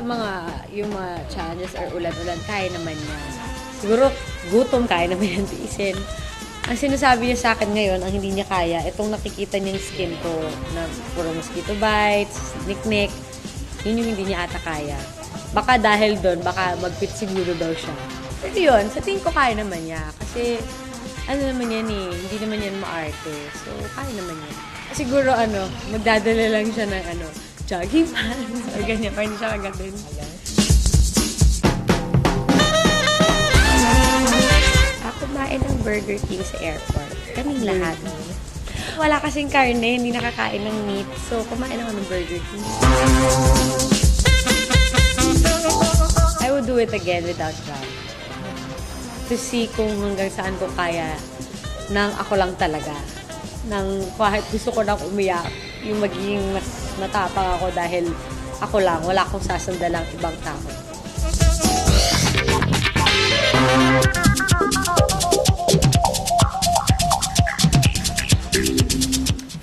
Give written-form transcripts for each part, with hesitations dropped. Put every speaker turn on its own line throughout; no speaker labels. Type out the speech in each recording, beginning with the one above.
yung mga challenges or ulan-ulan, kaya naman niya. Siguro, gutom, kaya naman yan tiisin. Ang sinasabi niya sa akin ngayon, ang hindi niya kaya, itong nakikita niyang skin ko na puro mosquito bites, niknik, yun yung hindi niya ata kaya. Baka dahil doon, baka mag-fit siguro daw siya. Pero yun, sa tingin ko kaya naman niya. Kasi, ano naman yan eh, hindi naman yan maarte. So, kaya naman yan. Siguro magdadala lang siya ng jogging pants or ganyan, para hindi siya kagatin. Kumain ng Burger King sa airport. Kaming lahat. Wala kasing karne, hindi nakakain ng meat. So, kumain ako ng Burger King. I would do it again without John. To see kung hanggang saan ko kaya nang ako lang talaga. Nang kahit gusto ko nang umiyak, yung magiging mas matapang ako dahil ako lang, wala akong sasandalang ibang tao.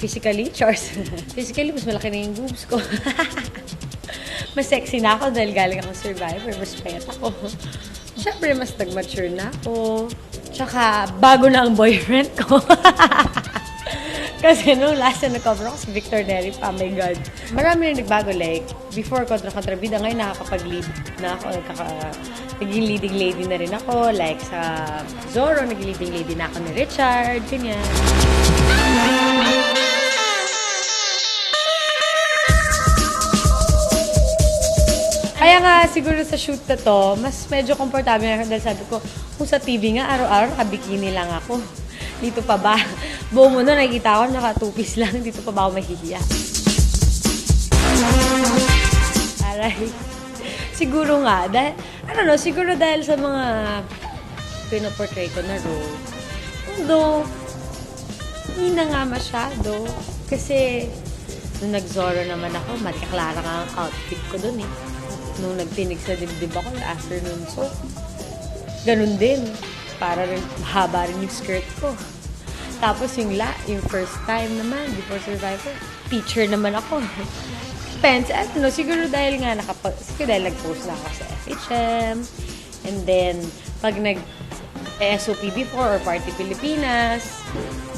Physically, Charles. Physically, mas malaki na yung boobs ko. Mas sexy na ako dahil galing akong Survivor. Mas payat ako. Siyempre, mas nag-mature na ako. Tsaka, bago na ang boyfriend ko. Kasi nung last na nag-cover ako si Victor Neri pa, my God. Marami na nagbago. Like, before kontra-kontrabida, ngayon nakakapag-lead na ako. Naging leading lady na rin ako. Like, sa Zorro, naging leading lady na ako ni Richard. Ganyan. Kaya nga, siguro sa shoot na to, mas medyo komportable na dahil sabi ko, kung sa TV nga, araw-araw nakabikini lang ako. Dito pa ba? Buong mundo, nakikita ko, naka two-piece lang. Dito pa ba ako mahihiya? Aray. Siguro nga, dahil, siguro dahil sa mga pinoportray ko na role. Although, hindi na nga masyado. Kasi, nung nag-Zorro naman ako, matikaklara nga ang outfit ko dun eh. Nung nagtinig sa dibdib ako na afternoon soap, ganun din. Para rin, mahaba rin yung skirt ko. Tapos yung first time naman, before Survivor, teacher naman ako. Depends, siguro dahil nga dahil nag-post na ako sa FHM. And then, pag nag-SOP before or Party Pilipinas,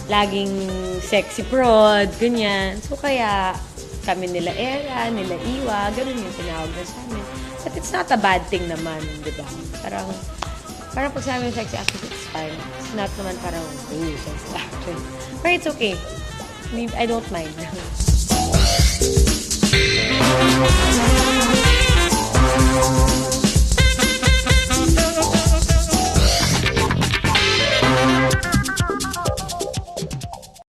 laging sexy prod, ganyan. So, kaya kami nila Era, nila Iwa, ganun yung tinawag na sa amin. But it's not a bad thing naman, di ba? Parang pag sa amin sexy actress, it's fine. It's not naman parang, sexy actress. But it's okay. I don't mind.